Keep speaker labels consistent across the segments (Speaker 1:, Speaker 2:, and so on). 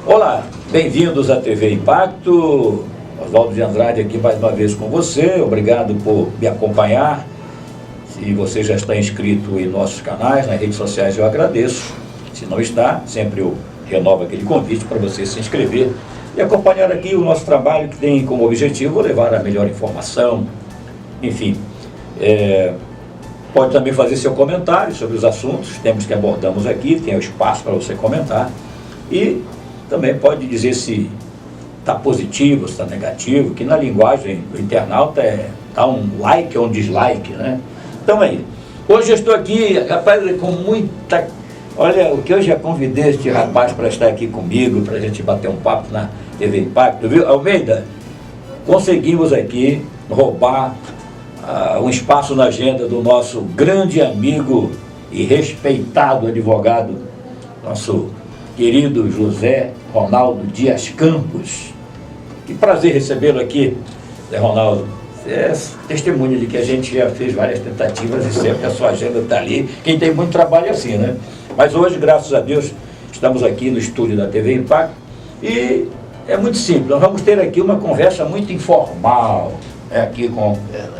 Speaker 1: Olá, bem-vindos à TV Impacto. Oswaldo de Andrade aqui mais uma vez com você. Obrigado por me acompanhar. Se você já está inscrito em nossos canais, nas redes sociais, eu agradeço. Se não está, sempre eu renovo aquele convite para você se inscrever e acompanhar aqui o nosso trabalho, que tem como objetivo levar a melhor informação. Enfim, pode também fazer seu comentário sobre os assuntos, temas que abordamos aqui, tem o espaço para você comentar. E também pode dizer se está positivo, se está negativo, que na linguagem do internauta dá um like ou um dislike, né? Então aí, hoje eu estou aqui, rapaz, com muita... Olha, o que eu já convidei este rapaz para estar aqui comigo, para a gente bater um papo na TV Impacto, viu? Almeida, conseguimos aqui roubar um espaço na agenda do nosso grande amigo e respeitado advogado, nosso querido José Ronaldo Dias Campos. Que prazer recebê-lo aqui, Zé Ronaldo. Você é testemunha de que a gente já fez várias tentativas e sempre a sua agenda está ali. Quem tem muito trabalho é assim, né? Mas hoje, graças a Deus, estamos aqui no estúdio da TV Impacto e é muito simples. Nós vamos ter aqui uma conversa muito informal, aqui com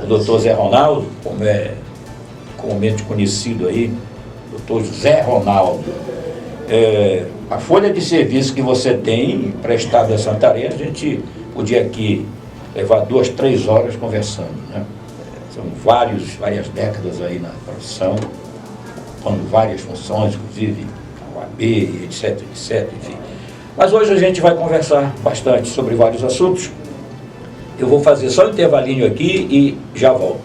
Speaker 1: o doutor Zé Ronaldo, como é comumente conhecido aí, doutor Zé Ronaldo. A folha de serviço que você tem prestado a Santarém, a gente podia aqui levar 2, 3 horas conversando, né? São várias décadas aí na profissão, com várias funções, inclusive a OAB, etc, enfim. Mas hoje a gente vai conversar bastante sobre vários assuntos. Eu vou fazer só um intervalinho aqui e já volto.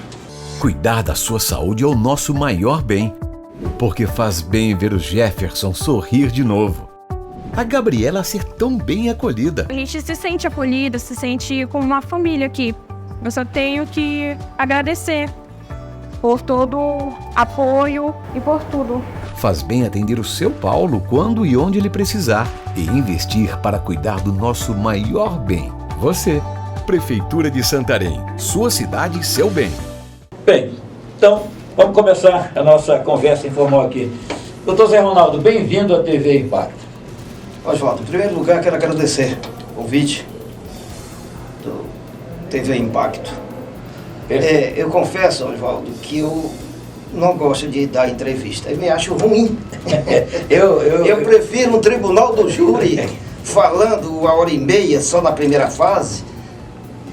Speaker 2: Cuidar da sua saúde é o nosso maior bem, porque faz bem ver o Jefferson sorrir de novo. A Gabriela ser tão bem acolhida.
Speaker 3: A gente se sente acolhida, se sente como uma família aqui. Eu só tenho que agradecer por todo o apoio e por tudo.
Speaker 2: Faz bem atender o seu Paulo quando e onde ele precisar e investir para cuidar do nosso maior bem, você. Prefeitura de Santarém, sua cidade e seu bem.
Speaker 1: Bem, então vamos começar a nossa conversa informal aqui. Doutor Zé Ronaldo, bem-vindo à TV Impacto.
Speaker 4: Oswaldo, em primeiro lugar quero agradecer o convite do TV Impacto. Eu confesso, Oswaldo, que eu não gosto de dar entrevista, eu me acho ruim. Eu prefiro um tribunal do júri falando 1h30 só na primeira fase,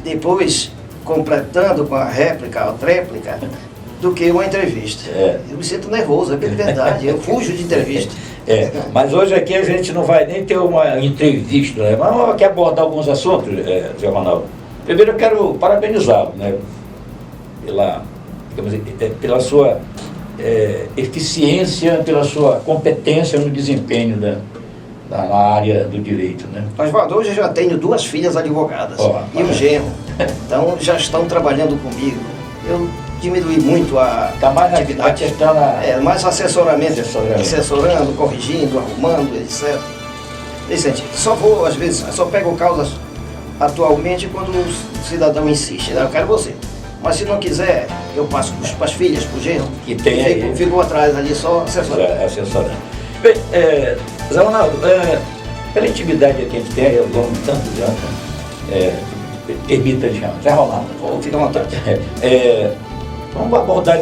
Speaker 4: depois completando com a réplica, a tréplica, do que uma entrevista. Eu me sinto nervoso, é bem verdade, eu fujo de entrevista.
Speaker 1: Mas hoje aqui a gente não vai nem ter uma entrevista, né? Mas eu quero abordar alguns assuntos, Zé Ronaldo. Primeiro eu quero parabenizá-lo, né? Pela sua eficiência, pela sua competência no desempenho na área do direito, né?
Speaker 4: Oswaldo, hoje eu já tenho 2 filhas advogadas e um genro, então já estão trabalhando comigo. Eu diminui muito a atividade, mais assessoramento, assessorando, corrigindo, arrumando, etc. Nesse sentido. Só vou, às vezes, só pego causas atualmente quando o cidadão insiste, né? Eu quero você. Mas se não quiser, eu passo para as filhas, para o genro,
Speaker 1: que tem
Speaker 4: fico atrás ali só assessorando.
Speaker 1: Bem, Zé Ronaldo, pela intimidade que a gente tem ao longo de tantos anos, permita de chamar, Zé Ronaldo,
Speaker 4: fica à vontade.
Speaker 1: Vamos abordar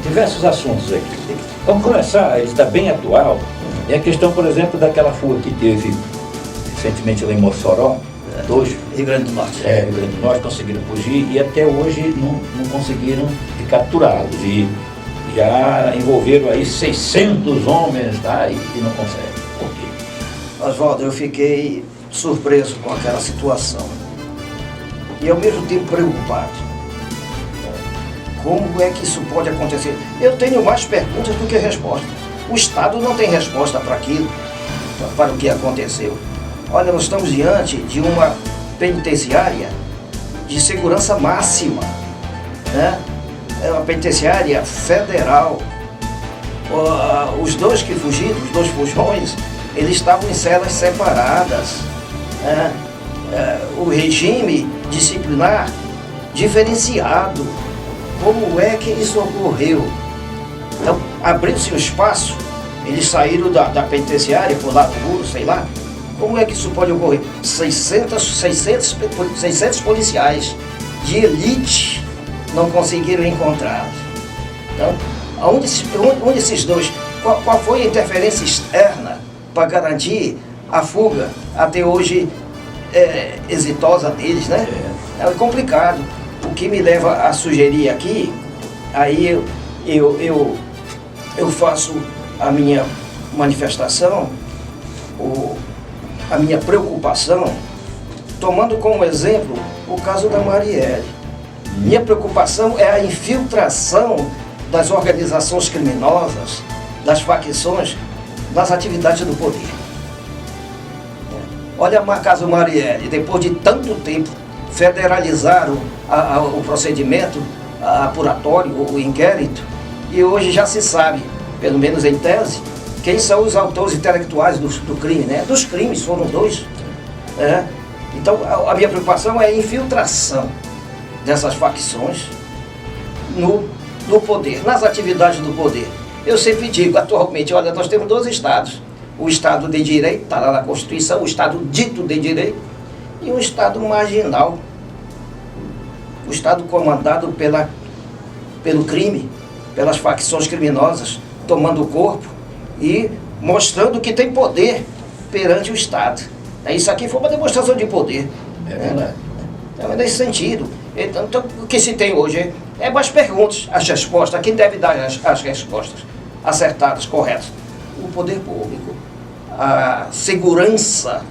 Speaker 1: diversos assuntos aqui. Vamos começar, ele está bem atual, é a questão, por exemplo, daquela fuga que teve recentemente lá em Mossoró,
Speaker 4: Rio Grande do Norte.
Speaker 1: Rio Grande do Norte, conseguiram fugir e até hoje não conseguiram capturá-los. E já envolveram aí 600 homens, tá? E não conseguem. Por quê?
Speaker 4: Oswaldo, eu fiquei surpreso com aquela situação. E ao mesmo tempo preocupado. Como é que isso pode acontecer? Eu tenho mais perguntas do que respostas. O Estado não tem resposta para aquilo, para o que aconteceu. Olha, nós estamos diante de uma penitenciária de segurança máxima, né? É uma penitenciária federal. Os 2 que fugiram, os 2 fujões, eles estavam em celas separadas, né? O regime disciplinar diferenciado. Como é que isso ocorreu? Então, abriu-se um espaço, eles saíram da penitenciária, por lá do muro, sei lá, Como é que isso pode ocorrer? 600 policiais de elite não conseguiram encontrá-los. Então, onde esses dois, qual foi a interferência externa para garantir a fuga até hoje exitosa deles, né? É complicado. O que me leva a sugerir aqui, aí eu faço a minha manifestação, a minha preocupação, tomando como exemplo o caso da Marielle. Minha preocupação é a infiltração das organizações criminosas, das facções, nas atividades do poder. Olha o caso Marielle, depois de tanto tempo, federalizaram o procedimento apuratório, o inquérito, e hoje já se sabe, pelo menos em tese, quem são os autores intelectuais do crime, né? Dos crimes, foram dois. Então, a minha preocupação é a infiltração dessas facções no poder, nas atividades do poder. Eu sempre digo, atualmente, olha, nós temos 2 estados. O Estado de Direito, está lá na Constituição, o Estado dito de Direito, e o Estado marginal. O Estado comandado pelo crime, pelas facções criminosas, tomando o corpo e mostrando que tem poder perante o Estado. Isso aqui foi uma demonstração de poder.
Speaker 1: É verdade.
Speaker 4: É nesse sentido. Então, o que se tem hoje é mais perguntas, as respostas. Quem deve dar as respostas acertadas, corretas? O poder público, a segurança,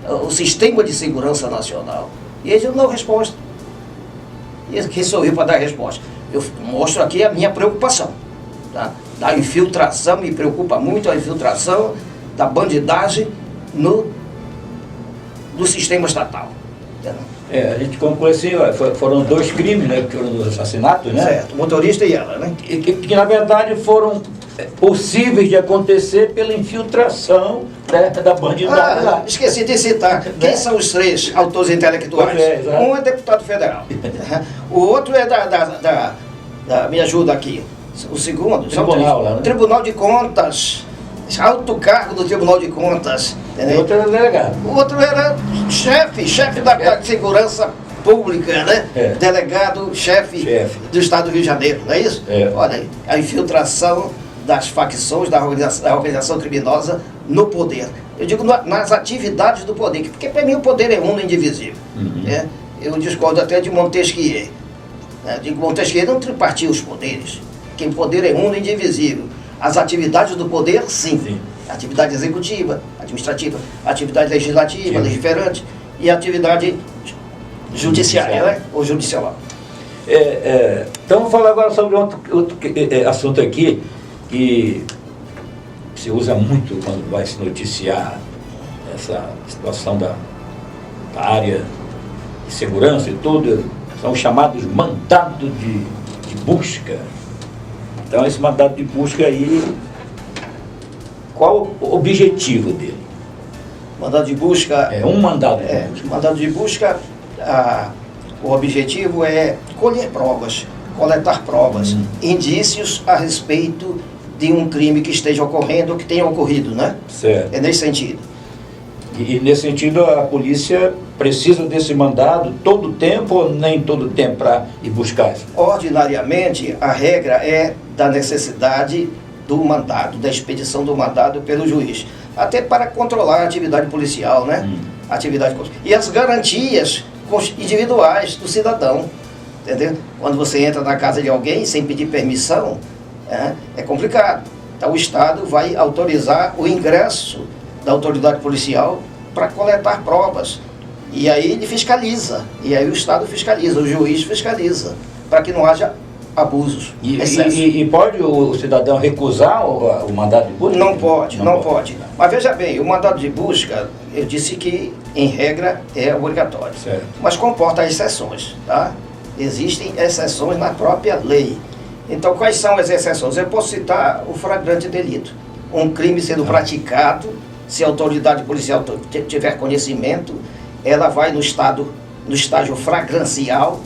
Speaker 4: o sistema de segurança nacional. E eles não dão resposta. E quem sou eu para dar resposta? Eu mostro aqui a minha preocupação. Tá? Da infiltração, me preocupa muito a infiltração da bandidagem no sistema estatal.
Speaker 1: A gente conclui assim, foram 2 crimes, né, que foram dos assassinatos, né?
Speaker 4: Certo, o motorista e ela, né?
Speaker 1: Que na verdade foram possíveis de acontecer pela infiltração, né, da bandidagem lá.
Speaker 4: Esqueci de citar. Quem são os 3 autores intelectuais? Um é deputado federal. O outro é me ajuda aqui. O segundo,
Speaker 1: Tribunal, lá, né?
Speaker 4: Tribunal de Contas. Alto cargo do Tribunal de Contas.
Speaker 1: O outro era delegado.
Speaker 4: O outro era chefe da segurança pública, né? Delegado, chefe do Estado do Rio de Janeiro, não é isso? Olha aí, a infiltração das facções, da organização criminosa no poder. Eu digo nas atividades do poder, porque para mim o poder é uno e indivisível. Eu discordo até de Montesquieu. Digo, Montesquieu não tripartia os poderes, que o poder é uno e indivisível. As atividades do poder, sim. Atividade executiva, administrativa, atividade legislativa, legiferante e atividade judiciária, né? Ou judicial.
Speaker 1: Então vamos falar agora sobre outro assunto aqui que se usa muito quando vai se noticiar essa situação da área de segurança e tudo, são os chamados mandados de busca. Então esse mandado de busca aí, qual o objetivo dele?
Speaker 4: Mandado de busca...
Speaker 1: um mandado de busca.
Speaker 4: Mandado de busca, o objetivo é colher provas, coletar provas, indícios a respeito de um crime que esteja ocorrendo ou que tenha ocorrido, né?
Speaker 1: Certo.
Speaker 4: É nesse sentido.
Speaker 1: E nesse sentido a polícia precisa desse mandado todo o tempo ou nem todo o tempo para ir buscar isso?
Speaker 4: Ordinariamente, a regra é da necessidade do mandado, da expedição do mandado pelo juiz. Até para controlar a atividade policial, né? E as garantias individuais do cidadão, entendeu? Quando você entra na casa de alguém sem pedir permissão, é complicado. Então o Estado vai autorizar o ingresso da autoridade policial para coletar provas. E aí ele fiscaliza, e aí o Estado fiscaliza, o juiz fiscaliza, para que não haja abusos.
Speaker 1: E pode o cidadão recusar o mandado de busca?
Speaker 4: Não pode. Mas veja bem, o mandado de busca, eu disse que, em regra, é obrigatório.
Speaker 1: Certo.
Speaker 4: Mas comporta exceções, tá? Existem exceções na própria lei. Então, quais são as exceções? Eu posso citar o flagrante delito. Um crime sendo praticado, se a autoridade policial tiver conhecimento, ela vai no estágio flagrancial,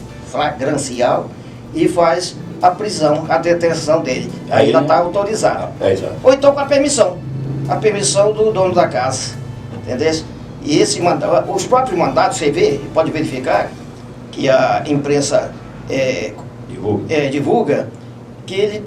Speaker 4: e faz a prisão, a detenção dele. Aí ela está autorizada.
Speaker 1: Exato.
Speaker 4: Ou então com a permissão do dono da casa, entendeu? E esse mandato, os próprios mandatos, você vê, pode verificar, que a imprensa divulga, que ele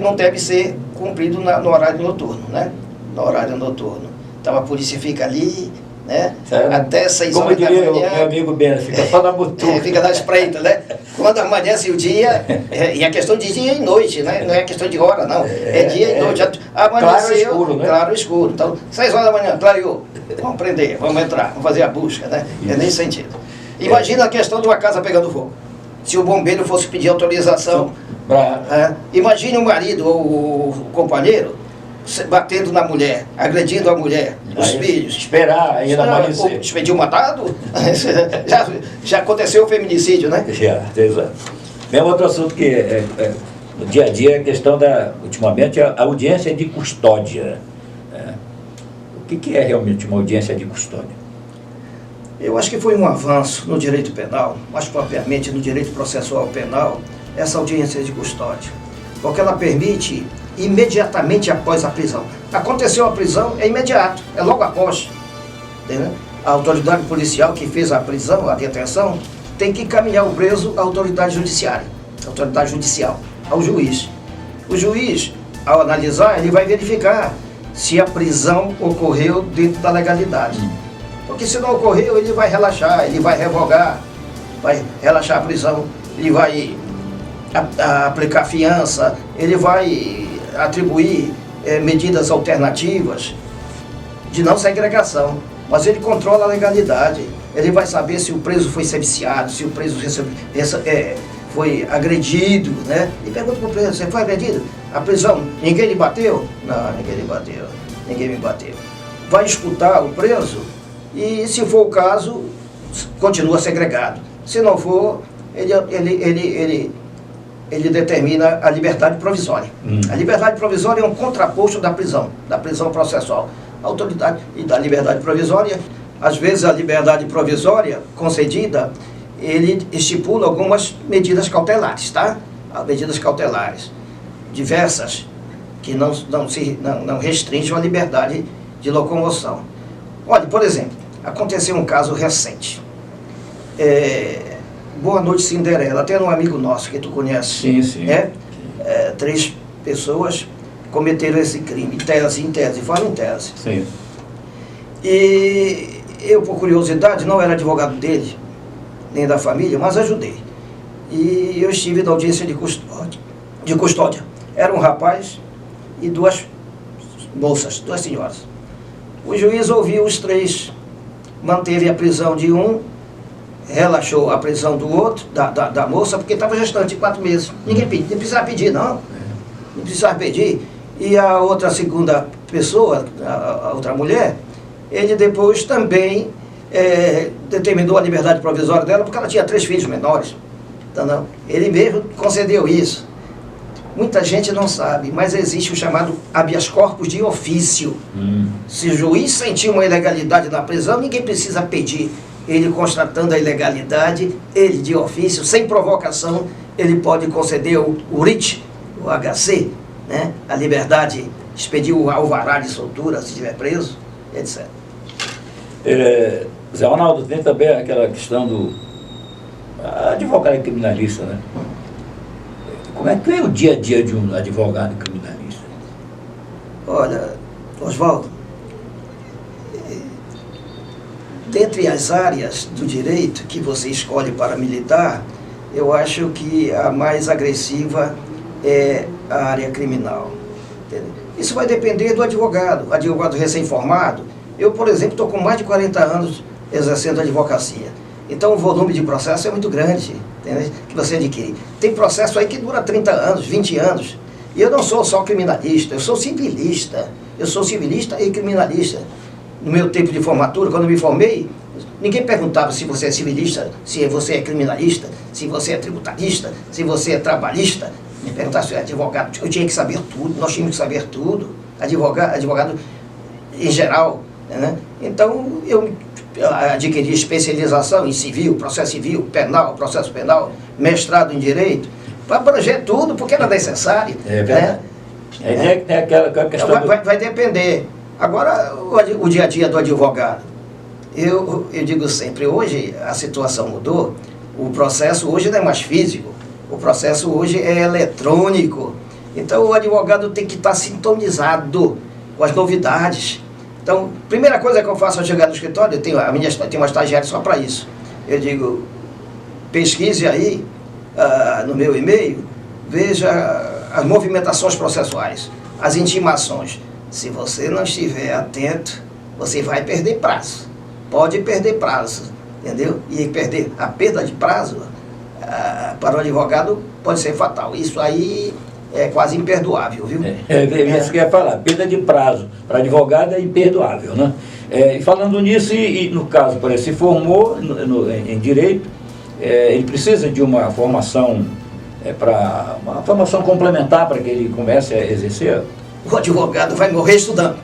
Speaker 4: não deve ser cumprido no horário noturno, né? No horário noturno. Então a polícia fica ali, né? Até 6 horas da manhã. Como diria o meu amigo Ben, fica só na butuca. Fica na espreita, né? Quando amanhece o dia, e é questão de dia e noite, né? Não é questão de hora, não. É dia e noite. Amanheceu, claro escuro, né? Claro escuro. Então, 6 horas da manhã, clareou. Vamos prender, vamos entrar, vamos fazer a busca, né? É nesse sentido. Imagina a questão de uma casa pegando fogo. Se o bombeiro fosse pedir autorização, imagine o marido ou o companheiro batendo na mulher, agredindo a mulher, os filhos.
Speaker 1: Esperar ainda amanhecer.
Speaker 4: Expedir um matado? já aconteceu o feminicídio, né?
Speaker 1: Já, exato. Mesmo outro assunto que no dia a dia é a questão ultimamente, a audiência de custódia. O que é realmente uma audiência de custódia?
Speaker 4: Eu acho que foi um avanço no direito penal, mais propriamente no direito processual penal, essa audiência de custódia. Porque ela permite imediatamente após a prisão. Aconteceu a prisão, é imediato, é logo após. Entendeu? A autoridade policial que fez a prisão, a detenção, tem que encaminhar o preso à autoridade judiciária, autoridade judicial, ao juiz. O juiz, ao analisar, ele vai verificar se a prisão ocorreu dentro da legalidade. Porque se não ocorreu, ele vai relaxar, ele vai revogar, vai relaxar a prisão, ele vai aplicar fiança, ele vai atribuir medidas alternativas de não segregação, mas ele controla a legalidade. Ele vai saber se o preso foi serviciado, se o preso foi agredido, né? E pergunta para o preso, você foi agredido? A prisão, ninguém lhe bateu? Não, ninguém lhe bateu, ninguém me bateu. Vai escutar o preso e, se for o caso, continua segregado. Se não for, ele determina a liberdade provisória. A liberdade provisória é um contraposto da prisão processual. A autoridade e da liberdade provisória, às vezes a liberdade provisória concedida, ele estipula algumas medidas cautelares, tá? Medidas cautelares diversas, que não restringem a liberdade de locomoção. Olha, por exemplo, aconteceu um caso recente. Boa Noite Cinderela, até um amigo nosso que tu conhece.
Speaker 1: Sim.
Speaker 4: 3 pessoas cometeram esse crime, em tese, fala em tese.
Speaker 1: Sim.
Speaker 4: E eu, por curiosidade, não era advogado dele, nem da família, mas ajudei. E eu estive na audiência de custódia. Era um rapaz e 2 moças, 2 senhoras. O juiz ouviu os 3, manteve a prisão de um, relaxou a prisão do outro, da moça, porque estava gestante de 4 meses. Ninguém precisava pedir, não. Não precisava pedir. E a outra segunda pessoa, a outra mulher, ele depois também determinou a liberdade provisória dela, porque ela tinha 3 filhos menores. Então, não. Ele mesmo concedeu isso. Muita gente não sabe, mas existe o chamado habeas corpus de ofício. Se o juiz sentiu uma ilegalidade na prisão, ninguém precisa pedir. Ele, constatando a ilegalidade, ele de ofício, sem provocação, ele pode conceder o RIT, o HC, né? A liberdade, expedir o alvará de soltura, se estiver preso, etc.
Speaker 1: Zé Ronaldo, tem também aquela questão do advogado criminalista, né? Como é que é o dia a dia de um advogado criminalista?
Speaker 4: Olha, Oswaldo, dentre as áreas do direito que você escolhe para militar, eu acho que a mais agressiva é a área criminal. Entendeu? Isso vai depender do advogado recém-formado. Eu, por exemplo, estou com mais de 40 anos exercendo advocacia. Então o volume de processo é muito grande, entendeu? Que você adquire. Tem processo aí que dura 30 anos, 20 anos. E eu não sou só criminalista, eu sou civilista. Eu sou civilista e criminalista. No meu tempo de formatura, quando eu me formei, ninguém perguntava se você é civilista, se você é criminalista, se você é tributarista, se você é trabalhista. Me perguntava se eu era advogado. Eu tinha que saber tudo, nós tínhamos que saber tudo. Advogado em geral, né? Então, eu adquiri especialização em civil, processo civil, penal, processo penal, mestrado em direito, para abranger tudo, porque era necessário.
Speaker 1: É verdade. Né? Tem aquela questão
Speaker 4: vai depender. Agora, o dia a dia do advogado. Eu digo sempre, hoje a situação mudou, o processo hoje não é mais físico, o processo hoje é eletrônico. Então o advogado tem que estar sintonizado com as novidades. Então, primeira coisa que eu faço ao chegar no escritório, eu tenho uma estagiária só para isso. Eu digo, pesquise aí no meu e-mail, veja as movimentações processuais, as intimações. Se você não estiver atento, você vai perder prazo. Pode perder prazo, entendeu? E a perda de prazo para o advogado pode ser fatal. Isso aí é quase imperdoável, viu?
Speaker 1: Isso que eu ia falar, perda de prazo para advogado é imperdoável, né? E falando nisso, e no caso, por exemplo, se formou em Direito, ele precisa de uma formação, uma formação complementar para que ele comece a exercer?
Speaker 4: O advogado vai morrer estudando,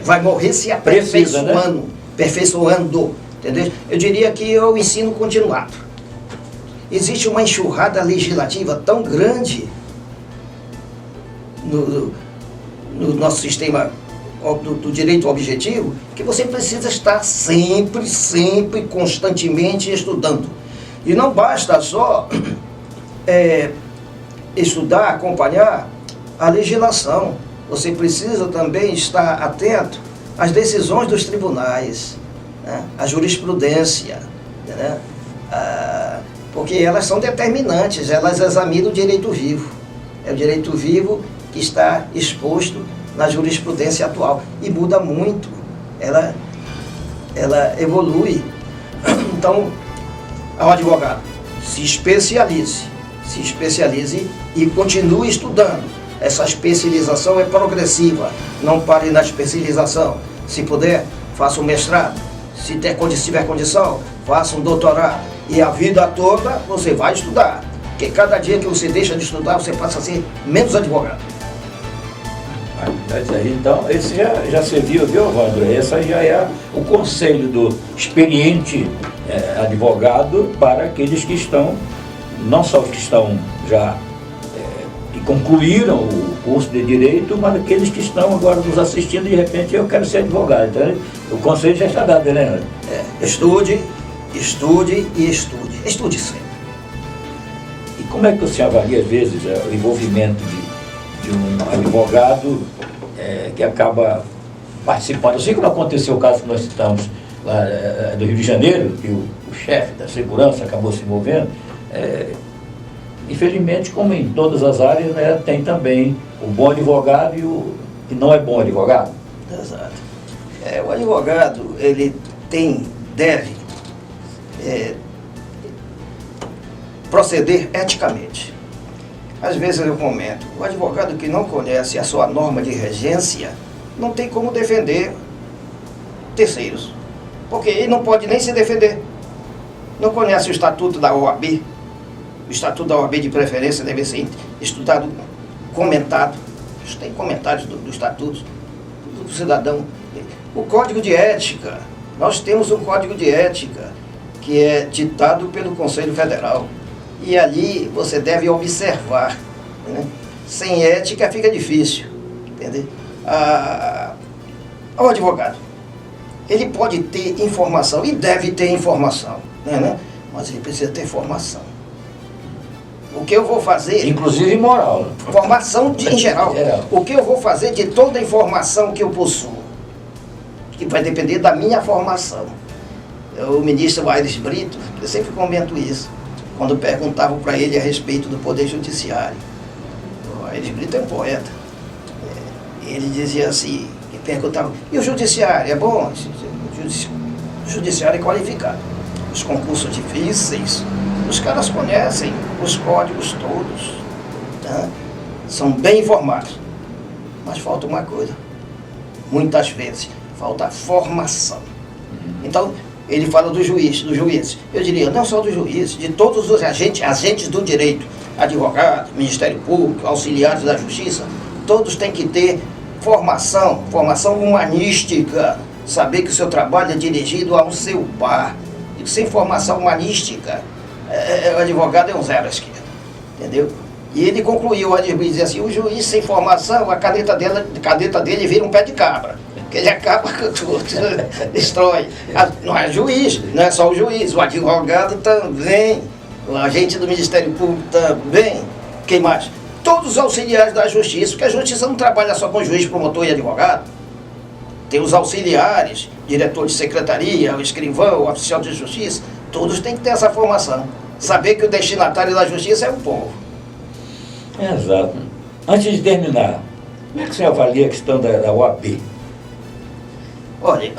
Speaker 4: vai morrer se aperfeiçoando,
Speaker 1: né?
Speaker 4: Aperfeiçoando, entendeu? Eu diria que é o ensino continuado. Existe uma enxurrada legislativa tão grande no nosso sistema do direito objetivo, que você precisa estar sempre, constantemente estudando. E não basta só estudar, acompanhar a legislação. Você precisa também estar atento às decisões dos tribunais, né? À jurisprudência, né? Porque elas são determinantes, elas examinam o direito vivo. É o direito vivo que está exposto na jurisprudência atual e muda muito, ela evolui. Então, ao advogado, se especialize e continue estudando. Essa especialização é progressiva, não pare na especialização. Se puder, faça um mestrado. Se tiver condição, faça um doutorado. E a vida toda você vai estudar. Porque cada dia que você deixa de estudar, você passa a ser menos advogado.
Speaker 1: Então, esse já serviu, viu, Evandro? Esse já é o conselho do experiente advogado para aqueles que estão, não só os que estão já que concluíram o curso de Direito, mas aqueles que estão agora nos assistindo e de repente eu quero ser advogado. Então, o conselho já está dado, né?
Speaker 4: Estude e estude. Estude sempre.
Speaker 1: E como é que você avalia, às vezes, o envolvimento de um advogado que acaba participando? Assim como aconteceu o caso que nós citamos lá do Rio de Janeiro, que o chefe da segurança acabou se envolvendo. Infelizmente, como em todas as áreas, né, tem também o bom advogado e o que não é bom advogado.
Speaker 4: Exato. O advogado, ele deve proceder eticamente. Às vezes eu comento, o advogado que não conhece a sua norma de regência não tem como defender terceiros, porque ele não pode nem se defender. Não conhece o estatuto da OAB. O estatuto da OAB de preferência deve ser estudado, comentado. Tem comentários do estatuto do cidadão. O código de ética, nós temos um código de ética que é ditado pelo Conselho Federal. E ali você deve observar, né? Sem ética fica difícil, entendeu? O advogado, ele pode ter informação e deve ter informação, né? Mas ele precisa ter formação. O que eu vou fazer...
Speaker 1: Inclusive moral.
Speaker 4: Formação em geral. O que eu vou fazer de toda a informação que eu possuo, que vai depender da minha formação. O ministro Aires Brito, eu sempre comento isso, quando perguntavam para ele a respeito do Poder Judiciário. O Aires Brito é um poeta. Ele dizia assim, e perguntava, e o Judiciário, é bom? O Judiciário é qualificado. Os concursos difíceis, os caras conhecem os códigos todos, né? São bem informados. Mas falta uma coisa, muitas vezes, falta formação. Então, ele fala do juiz. Eu diria, não só do juiz, de todos os agentes do direito, advogado, Ministério Público, auxiliares da Justiça, todos têm que ter formação humanística, saber que o seu trabalho é dirigido ao seu par. E sem formação humanística, o advogado é um zero à esquerda, entendeu? E ele concluiu, ele dizia assim, o juiz sem formação, a caneta dele vira um pé de cabra. que ele acaba com tudo, destrói. Não é juiz, não é só o juiz, o advogado também, o agente do Ministério Público também. Quem mais? Todos os auxiliares da justiça, porque a justiça não trabalha só com juiz, promotor e advogado. Tem os auxiliares, diretor de secretaria, o escrivão, o oficial de justiça, todos têm que ter essa formação. Saber que o destinatário da justiça é o povo.
Speaker 1: Exato. Antes de terminar, como é que você avalia a questão da OAB?
Speaker 4: Olha,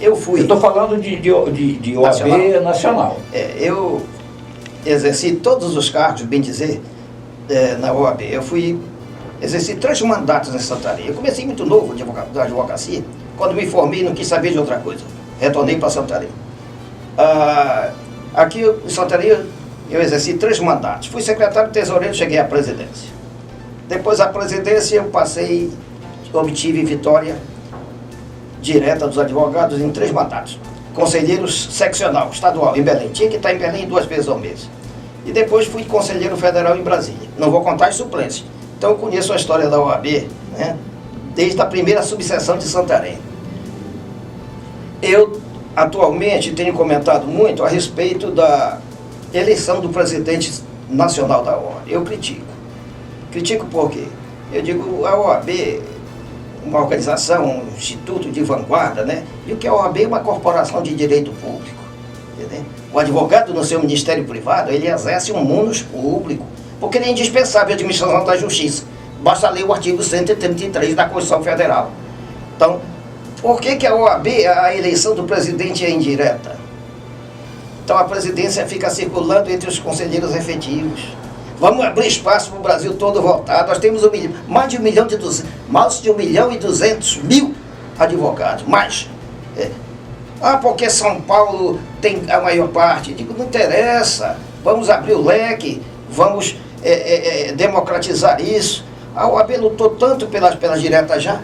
Speaker 4: eu fui...
Speaker 1: Eu estou falando de OAB nacional.
Speaker 4: Eu exerci todos os cargos, bem dizer, na OAB. Eu exerci 3 mandatos em Santarém. Eu comecei muito novo da advocacia. Quando me formei, não quis saber de outra coisa. Retornei para Santarém. Aqui em Santarém, eu exerci 3 mandatos. Fui secretário tesoureiro, cheguei à presidência. Depois da presidência, eu obtive vitória direta dos advogados em 3 mandatos. Conselheiro seccional, estadual, em Belém. Tinha que estar em Belém 2 vezes ao mês. E depois fui conselheiro federal em Brasília. Não vou contar as suplências. Então eu conheço a história da OAB, né, desde a primeira subseção de Santarém. Eu, atualmente, tenho comentado muito a respeito da eleição do presidente nacional da OAB. Eu critico. Critico por quê? Eu digo, a OAB, uma organização, um instituto de vanguarda, né? E o que a OAB é uma corporação de direito público. Entendeu? O advogado no seu ministério privado, ele exerce um munus público, porque ele é indispensável à administração da justiça. Basta ler o artigo 133 da Constituição Federal. Então, por que a OAB, a eleição do presidente é indireta? Então a presidência fica circulando entre os conselheiros efetivos. Vamos abrir espaço para o Brasil todo votar. Nós temos mais de 1 milhão mais de 1 milhão e 200 mil advogados. Mais. Porque São Paulo tem a maior parte. Digo, não interessa. Vamos abrir o leque. Vamos democratizar isso. A OAB lutou tanto pelas diretas já.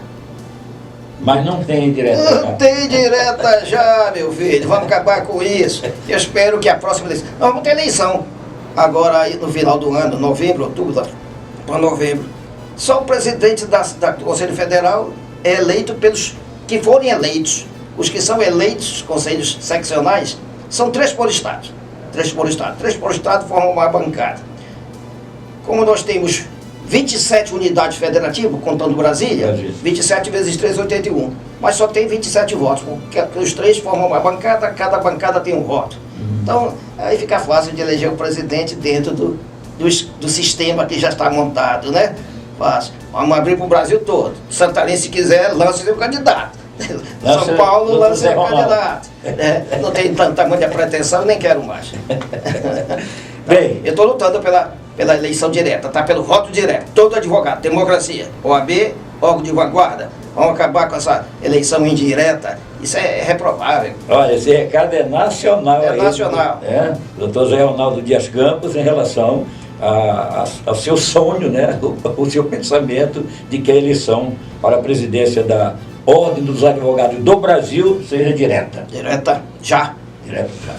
Speaker 1: Mas não tem direta.
Speaker 4: Não tem direta já, meu filho. Vamos acabar com isso. Eu espero que a próxima eleição... Nós vamos ter eleição. Agora, aí, no final do ano, novembro, outubro, para novembro. Só o presidente do Conselho Federal é eleito pelos que forem eleitos. Os que são eleitos, conselhos seccionais, são 3 por estado. 3 por estado. 3 por estado formam uma bancada. Como nós temos 27 unidades federativas, contando Brasília, 27 vezes 3, 81. Mas só tem 27 votos, porque os 3 formam uma bancada, cada bancada tem um voto. Então, aí fica fácil de eleger o presidente dentro do sistema que já está montado, né? Fácil. Vamos abrir para o Brasil todo. Santarém, se quiser, lança seu candidato. São Paulo lança seu candidato. Não tem tamanha pretensão, nem quero mais. Bem, eu estou lutando pela eleição direta, tá? Pelo voto direto. Todo advogado, democracia, OAB, órgão de vanguarda. Vamos acabar com essa eleição indireta. Isso é reprovável.
Speaker 1: Olha, esse recado é nacional.
Speaker 4: É nacional.
Speaker 1: Doutor José Ronaldo Dias Campos, em relação ao seu sonho, né? O seu pensamento de que a eleição para a presidência da Ordem dos Advogados do Brasil seja direta.
Speaker 4: Direta já.
Speaker 1: Direta já.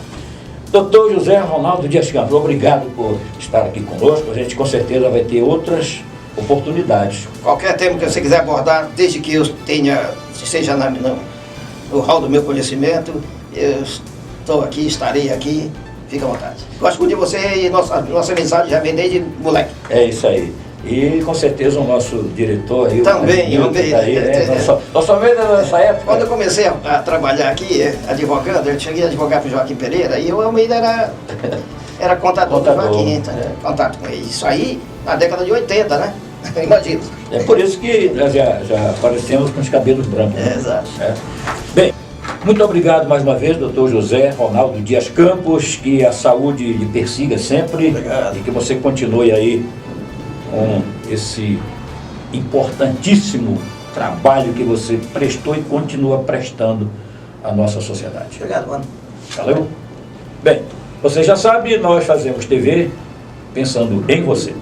Speaker 1: Doutor José Ronaldo Dias Campos, obrigado por estar aqui conosco. A gente com certeza vai ter outras oportunidades.
Speaker 4: Qualquer tema que você quiser abordar, desde que eu seja no hall do meu conhecimento, eu estou aqui, estarei aqui, fica à vontade. Gosto muito de você e nossa amizade já vem desde moleque.
Speaker 1: É isso aí. E com certeza o nosso diretor aí,
Speaker 4: também, eu
Speaker 1: aí, né? Nós só vendo nessa época.
Speaker 4: Quando eu comecei a trabalhar aqui, advogando, eu cheguei a advogar para o Joaquim Pereira e o Almeida era contador do Joaquim, contato com ele. Isso aí na década de 80, né? Imagina.
Speaker 1: É por isso que nós já aparecemos com os cabelos brancos. Né?
Speaker 4: Exato.
Speaker 1: Bem, muito obrigado mais uma vez, doutor José Ronaldo Dias Campos, que a saúde lhe persiga sempre.
Speaker 4: Obrigado.
Speaker 1: E que você continue aí com esse importantíssimo trabalho que você prestou e continua prestando à nossa sociedade.
Speaker 4: Obrigado, mano.
Speaker 1: Valeu? Bem, você já sabe, nós fazemos TV pensando em você.